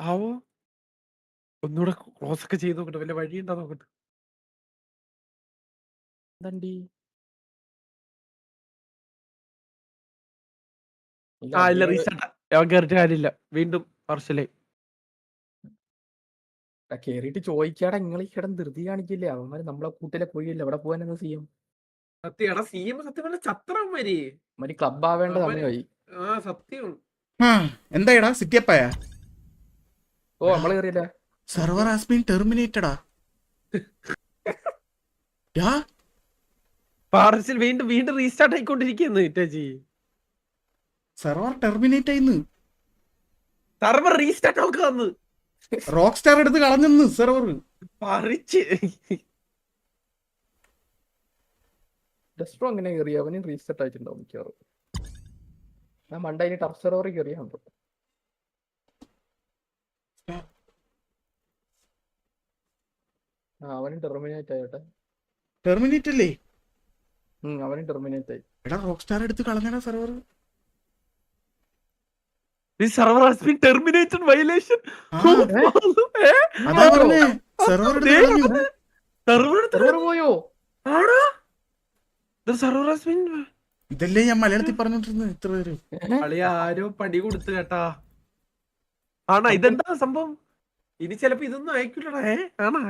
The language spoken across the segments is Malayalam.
ആവോ ഒന്നുകൂടെ ക്ലോസ് ഒക്കെ ചെയ്ത് നോക്കട്ടെ, വല്ല വഴിയുണ്ടോ നോക്കട്ടെ. എന്തണ്ടി ഇല്ല ആ ഇല്ല, അധികം റീസ്റ്റാർട്ടാ. ഞാൻ കേറിട്ട് കാര്യമില്ല, വീണ്ടും പാർസലായി. കേറിയിട്ട് ചോദിക്കാടാ, നിങ്ങൾ ഈ കിടന്ന് ധൃതി കാണിക്കില്ലേ? അവന്മാര് നമ്മളെ കൂട്ടിലെ കുഴിയില്ല, എവിടെ പോകാനെന്ന് ചെയ്യും? സത്യം എടാ, സി എം സത്യം പറഞ്ഞ ചത്രമാര് അവന്മാര് ക്ലബ് ആവേണ്ട അവര്. സമയമായി. ആ സത്യം. എന്തായടാ സിറ്റിയപ്പായ? ഓ നമ്മള് കയറിയില്ല. സെർവർ ഹാസ് ബീൻ ടെർമിനേറ്റഡാ. പാർസൽ വീണ്ടും വീണ്ടും റീസ്റ്റാർട്ട് ആയിക്കൊണ്ടിരിക്കുന്നു ഇറ്റാച്ചി. സെർവർ ടെർമിനേറ്റ് ആയിന്ന്. സർവർ റീസ്റ്റാർട്ട് ആക്കാന്ന് റോക്ക് സ്റ്റാർ എടുത്ത് കളഞ്ഞെന്ന് സെർവർ. പറിച്ച് ഡെസ്ട്രോ അങ്ങനെ കയറി, അവനും റീസെറ്റ് ആയിട്ടുണ്ടാവും മിക്കവാറും. ആ മണ്ട ഇനി ടഫ് സെർവറിൽ കയറിയാണ്ടോ? ആ അവനും ടെർമിനേറ്റ് ആയിട്ടെ. ടെർമിനേറ്റ് അല്ലേ? അവനും ടെർമിനേറ്റ് ആയി. എടാ റോക്ക് സ്റ്റാർ എടുത്ത് കളഞ്ഞടാ server. This server has been terminated violation. അതാ പറഞ്ഞേ, സെർവർ എടുത്ത് കളഞ്ഞു. സെർവർ പോയോ? ആടാ, the server has been. ഇതല്ലേ ഞാൻ മലയാളത്തിൽ പറഞ്ഞോണ്ടിരുന്നത് ഇത്ര പേര്. അളിയ ആരോ പടി കൊടുത്തു കേട്ടാ. ആണാ ഇതെന്താ സംഭവം? ഇനി ചിലപ്പോ ഇതൊന്നും അയക്കില്ലടാ. ആണാ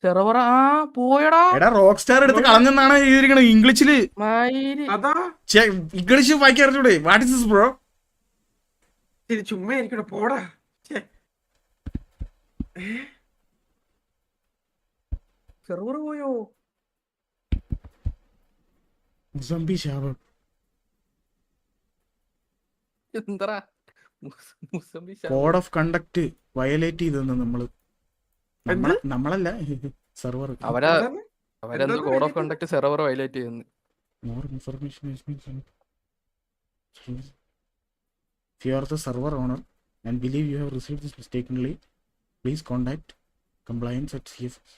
സെർവർ പോയടാ. എടാ റോക്ക് സ്റ്റാർ എടുത്ത് കളഞ്ഞെന്നാണ് എഴുതിയിരിക്കണത് ഇംഗ്ലീഷില്. അതാ ഇംഗ്ലീഷ് വായിക്കാൻ അറിഞ്ഞൂടെ? What is this bro? ശരി, ചുമ്മാ ആയിരിക്കണോ, പോടാ. സെർവർ പോയോ? മുസംബി ശാപം. എന്താ കോഡ് ഓഫ് കണ്ടക്ട് വയലേറ്റ് ചെയ്തെന്ന് നമ്മളല്ല സെർവർ. അവരെന്തോ code of conduct server violate ചെയ്യുന്നു. More information has been sent. If you are the server owner and believe you have received this mistakenly, please contact compliance at CFS.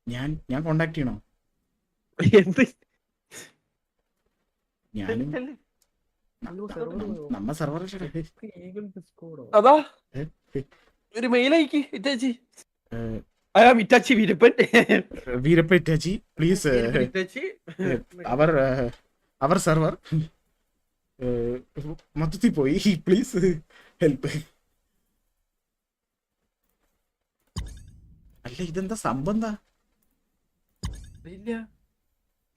ഞാൻ കോണ്ടാക്ട് ചെയ്യണോ? എന്ത് ഞാനും നമ്മ സെർവർ. അതാ ഒരു മെയിൽ അയക്ക് Itachi. Itachi Veerappan Veerappa Itachi please Itachi. അവർ സെർവർ മൊത്തത്തിൽ പോയി, പ്ലീസ് ഹെൽപ്പ്. അല്ല ഇതെന്താ സംഭവം? എന്താ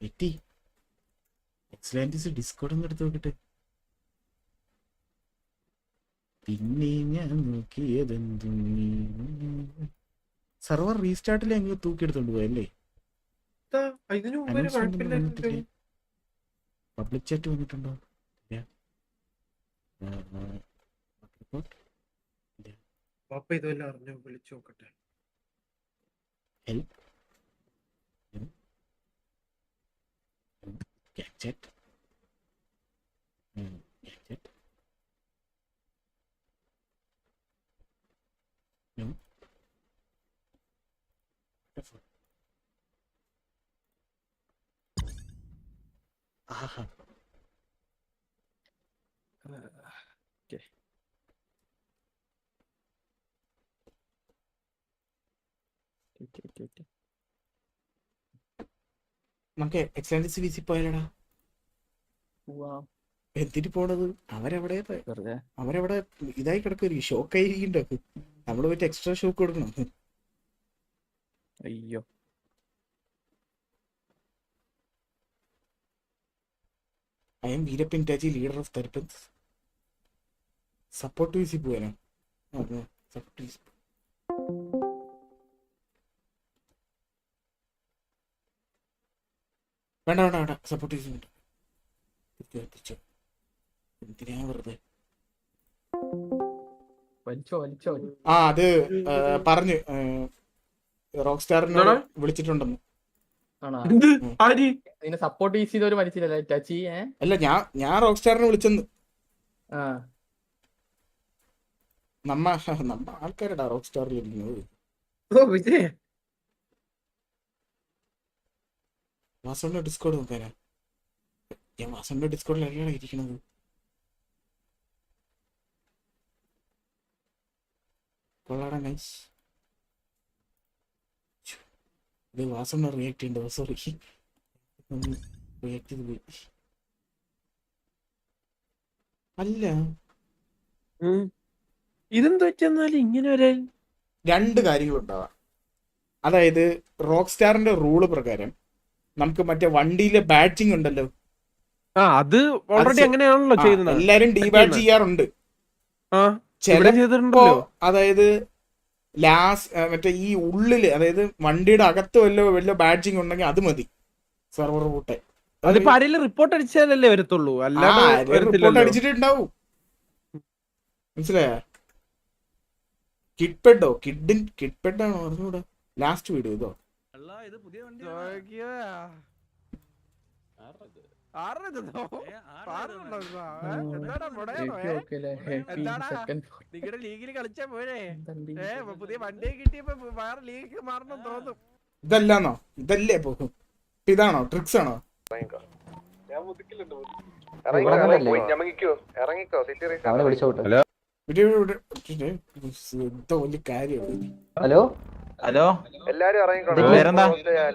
എത്തി എക്സലൻസ് ഡിസ്കോഡ് ഒന്ന് എടുത്ത് നോക്കിട്ട്. പിന്നെ ഞാൻ നോക്കിയതെന്തു സെർവർ റീസ്റ്റാർട്ടിൽ എങ്ങനെ തൂക്കിയെടുത്തോണ്ട് പോയല്ലേ? പബ്ലിക് ചാറ്റ് വന്നിട്ടുണ്ടോ? ഇതെല്ലാം അറിഞ്ഞു, വിളിച്ചു നോക്കട്ടെ. Help gadget gadget no. ആഹാ നമുക്ക് എക്സലൻസ് വിസി പോയാലടാ. എന്തിട്ട് പോണത്? അവരവിടെ ഇതായി കിടക്കും, ഷോക്കായിരിക്കും. നമ്മള് പോയിട്ട് എക്സ്ട്രാ ഷോക്ക് കൊടുക്കണം. അയ്യോ I am Veerappan Taji, leader of Therapants. Support to പോയാലോ? സപ്പോർട്ട് വേണ്ട സപ്പോർട്ട് എന്തിനാ വെറുതെ? അത് പറഞ്ഞു റോക്ക് സ്റ്റാറിനോട് വിളിച്ചിട്ടുണ്ടെന്ന്. സപ്പോർട്ട് ചെയ്തവര് മനസ്സിലല്ലേ ടച്ചി? അല്ല ഞാൻ റോക്ക് സ്റ്റാറിനെ വിളിച്ചെന്ന്. നമ്മ ആൾക്കാരടാ റോക്ക് സ്റ്റാറിൽ ഇരിക്കുന്നത്. വാസോണിന്റെ ഡിസ്കോഡ് നോക്കാനാ? ഞാൻ വാസോണിന്റെ ഡിസ്കോഡിൽ എവിടെയാണ് ഇരിക്കണത്? കൊള്ളാടാ നൈസ്. ഇത് വാസന റിയാക്ട് ചെയ്യണ്ടോ? സോറി, റിയാക്ട് ചെയ്ത് പോയി. അല്ല, ഇതെന്ത് വെച്ചെന്നാലും ഇങ്ങനെ വരാൻ? രണ്ട് കാര്യങ്ങളുണ്ടാവാം. അതായത് റോക്ക് സ്റ്റാറിന്റെ റൂള് പ്രകാരം നമുക്ക് മറ്റേ വണ്ടിയിലെ ബാഡ്ജിങ് ഉണ്ടല്ലോ, അത് ഓൾറെഡി അങ്ങനെയാണല്ലോ ചെയ്യുന്നത്. എല്ലാരും ഡീബാഡ്ജ് ചെയ്യാറുണ്ട്. ചിലപ്പോ അതായത് മറ്റേ ഈ ഉള്ളില്, അതായത് വണ്ടിയുടെ അകത്ത് വല്ല ബാഡ്ജിങ് ഉണ്ടെങ്കിൽ അത് മതി സെർവർ കൂട്ടെ. അതിപ്പോ ആരെങ്കിലും റിപ്പോർട്ട് അടിച്ചാലല്ലേ വരത്തുള്ളൂ, അല്ലാതെ റിപ്പോർട്ട് അടിച്ചിട്ടുണ്ടാവും. മനസ്സിലായ? കിഡ്പെഡോ കിഡ്പെഡാണോ അറിഞ്ഞൂടാ. ലാസ്റ്റ് വീഡിയോ ഇതോ നിങ്ങളുടെ ലീഗിൽ കളിച്ചാ പോരെ? പുതിയ വണ്ടി കിട്ടിയപ്പോ വേറെ ലീഗ് മാറണം തോന്നും. ഇതല്ലാന്നോ? ഇതല്ലേ പോകും? ഇതാണോ ട്രിക്സ് ആണോ? ഹലോ ഹലോ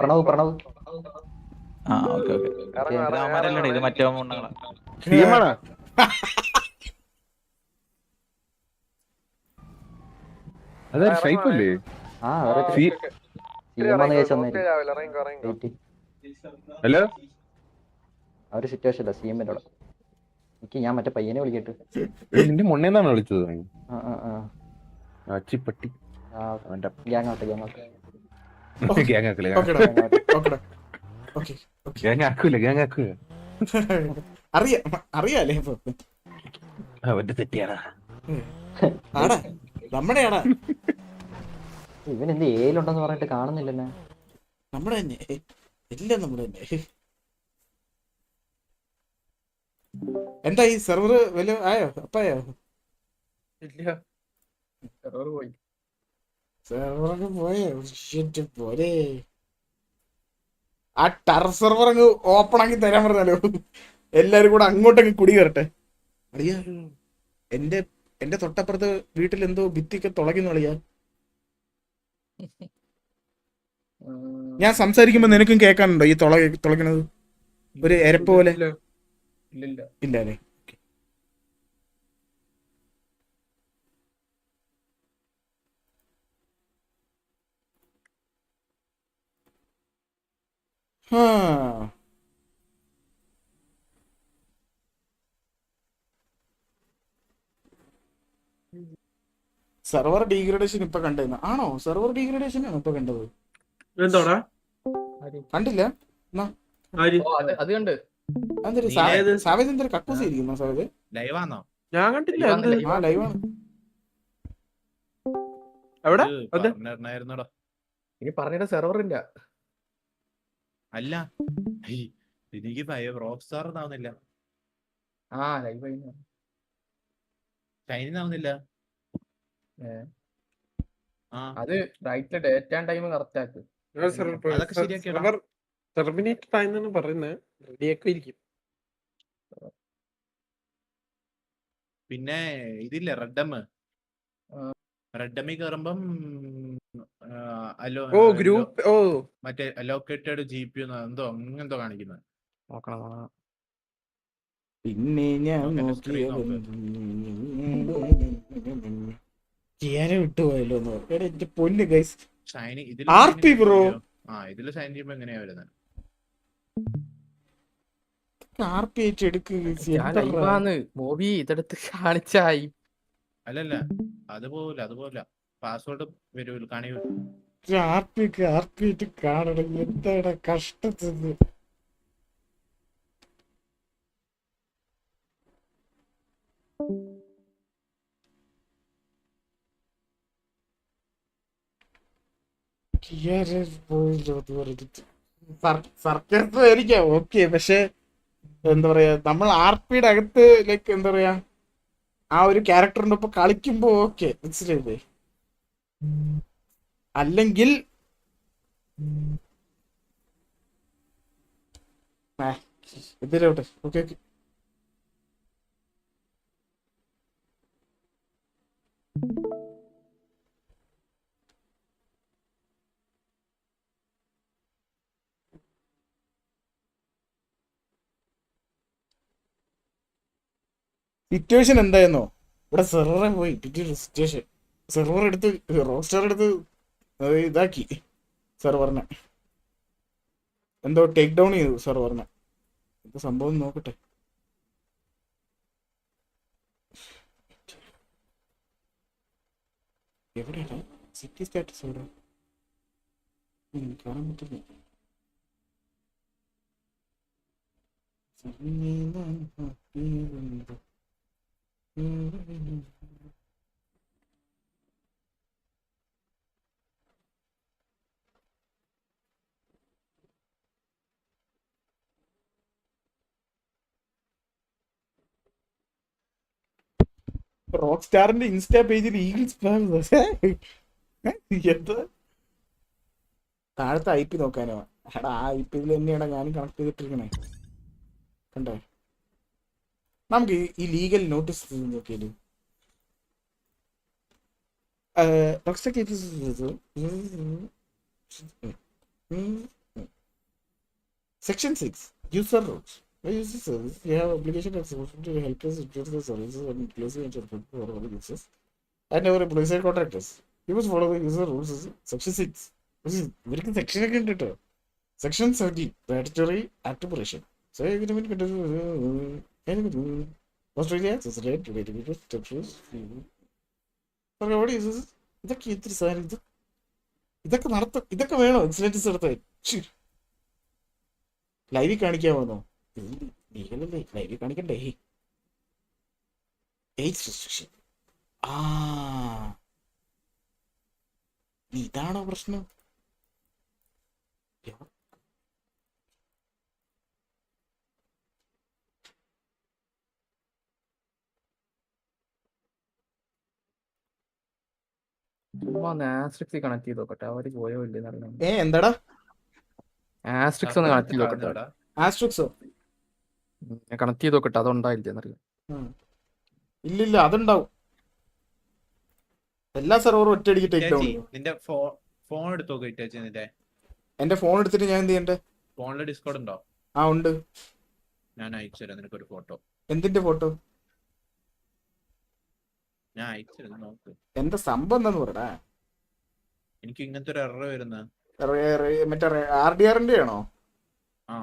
പ്രണവ് പ്രണവ് ഇത് മറ്റേ ഹലോ അവര് സിറ്റുവേഷൻ അല്ല സിഎമ്മിന്റെ അവിടെ. എനിക്ക് ഞാൻ മറ്റേ പയ്യനെ വിളിക്കട്ടെ. നിന്റെ മുന്നേന്നാണ് വിളിച്ചത്? അച്ചിപ്പട്ടി അറിയാലേ അവന്റെ തെറ്റിയാടാ. നമ്മുടെ ആടാ. ഇവൻ എന്ത് ഏലുണ്ടെന്ന് പറഞ്ഞിട്ട് കാണുന്നില്ലല്ലേ? നമ്മുടെ തന്നെ എല്ലാം നമ്മുടെ തന്നെ. എന്താ ഈ സെർവർ വല്ല ആയോ? അപ്പായോ? സെർവറൊക്കെ പോയോ? പോരെ. ആ ടെറർ സെർവർ അങ്ങ് ഓപ്പൺ ആക്കി തരാൻ പറഞ്ഞാലോ? എല്ലാരും കൂടെ അങ്ങോട്ടങ്ങ് കുടി കയറട്ടെ. അറിയാ, എന്റെ തൊട്ടപ്പുറത്ത് വീട്ടിൽ എന്തോ ഭിത്തിയൊക്കെ തുളയ്ക്കുന്നു. അറിയാ, ഞാൻ സംസാരിക്കുമ്പോ നിനക്കും കേൾക്കാനുണ്ടോ ഈ തുളയ്ക്കണത്? ഒരു എരപ്പ് പോലെ ഇല്ല അല്ലേ? സെർവർ ഡീഗ്രഡേഷൻ ഇപ്പൊ കണ്ടത് ആണോ? സെർവർ ഡീഗ്രഡേഷൻ ആണ് ഇപ്പൊ കണ്ടത്. എന്തോടാ കണ്ടില്ല? അത് കണ്ട് സാവേദ് എന്തൊരു കക്കൂസ് ഇരിക്കുന്നു. സാവേദ് ലൈവാണോ? ഞാൻ കണ്ടില്ല. ലൈവാണ്. എവിടെ ഇനി പറഞ്ഞിട്ട് സെർവർ ഇല്ല. അല്ല എനിക്ക് റോക്ക് സ്റ്റാർ ആവുന്നില്ല. ഷൈനിങ് ആവുന്നില്ല. അത് right date and time correct ആക്ക്. അതൊക്കെ ശരിയാക്കിയടാ. ടെർമിനേറ്റഡ് ആയെന്നാണ് പറയുന്നത്. റെഡിയൊക്കെ ഇരിക്കും. പിന്നെ ഇതില്ലേ റെഡ്ഡമ്മ് കയറുമ്പം ഗ്രൂപ്പ് മറ്റേ അലോക്കേറ്റഡ് GPU എന്തോ അങ്ങെന്തോ കാണിക്കുന്നത്. പിന്നെ ഞാൻ വിട്ടുപോയല്ലോ. എന്റെ പൊന്ന് ഗൈസ്, ആർപി ബ്രോ. ഇതില് ഷൈൻ ചെയ്യുമ്പോ എങ്ങനെയാ വരുന്നത്? ആർപി ആയിട്ട് മൂവി ഇതെടുത്ത് കാണിച്ചായി. അല്ലല്ല, അതുപോലെ പാസ്വേഡ് വരൂല, കാണി ആർപി ആയിട്ട് കാണണം. എന്താടാ കഷ്ടത്തിന്. സർക്കസ് ആയിരിക്കാം ഓക്കെ, പക്ഷെ എന്താ പറയാ, നമ്മൾ ആർപിയുടെ അകത്ത് ലൈക്ക് എന്താ പറയാ ആ ഒരു ക്യാരക്ടറിന്റെ ഒപ്പം കളിക്കുമ്പോ ഓക്കെ, മനസ്സിലായില്ലേ? അല്ലെങ്കിൽ ഇതിലോട്ടെ. Okay okay. സിറ്റുവേഷൻ എന്തായിരുന്നോ, ഇവിടെ സെർവറെ പോയി സിറ്റുവേഷൻ, സെർവർ എടുത്ത് റോസ്റ്റർ എടുത്ത് ഇതാക്കി സെർവറിനെ, എന്തോ ടേക്ക് ഡൗൺ ചെയ്തു സെർവറിനെ. ഇത് സംഭവം നോക്കട്ടെ. എവിടെയാണ് സിറ്റി സ്റ്റാറ്റസ്? എവിടെ കാണാൻ പറ്റില്ല. റോക്ക് സ്റ്റാറിന്റെ ഇൻസ്റ്റാ പേജിൽ എന്താ താഴത്തെ ഐ പി നോക്കാനോ? എടാ ആ ഐ പിയിൽ തന്നെയാണ് ഞാനും കണക്ട് ചെയ്തിട്ടിരിക്കണേ. കണ്ടേ? നമുക്ക് ഈ ലീഗൽ നോട്ടീസ് നോക്കിയാലോ? Section 6 user rules. Use the service. You have obligation to help us ensure the services and inclusive and for all users and our employees and contractors. You must follow the user rules. Section 6. ഇവർക്ക് സെക്ഷൻ ഒക്കെ ഉണ്ട് കേട്ടോ. Section 17 mandatory operation. So agreement Australia access rate to the structures. ഇതൊക്കെ ഇത്തിരി സാധനം ഇതൊക്കെ നടത്തും. ഇതൊക്കെ വേണോ എക്സലൻസ് നടത്താൻ? ലൈവിൽ കാണിക്കാമോന്നോ? ലീഗലല്ലേ, ലൈവിൽ കാണിക്കണ്ടേ? Age restriction. ഇതാണോ പ്രശ്നം? ആസ്ട്രിക്സ് കണക്ട് ചെയ്ത് നോക്കട്ടെ, അവര് പോയോ ഇല്ലെന്ന് അറിയാം. എന്താടാ ആസ്ട്രിക്സ് ഒന്ന് കണക്ട് ചെയ്ത് നോക്കട്ടെ. ആസ്ട്രിക്സോ? ഞാൻ കണക്ട് ചെയ്ത് നോക്കട്ടെ, അതുണ്ടായില്ലെന്നറിയാം. ഇല്ലില്ല, അതുണ്ടാവും. എല്ലാ സെർവറും ഒറ്റയടിക്ക് ടേക്ക് ഡൗൺ. നിന്റെ ഫോൺ എടുത്ത് നോക്ക് ഇറ്റാച്ചി. നിന്റെ എന്റെ ഫോൺ എടുത്തിട്ട് ഞാൻ എന്ത് ചെയ്യണ്ടേ? ഫോണില് ഡിസ്കോഡ് ഉണ്ടോ? ആ ഉണ്ട്. ഞാൻ അയച്ചു തരാം നിനക്കൊരു ഫോട്ടോ. എന്തിന്റെ ഫോട്ടോ? ഞാൻ അയച്ചു തരാം, നോക്ക്. എന്താ സംഭവം എന്താന്ന് പറടാ. എനിക്ക് ഇങ്ങനത്തെ ഒരു എറർ വരുന്ന മറ്റേ RDRന്റെ ആണോ? ആ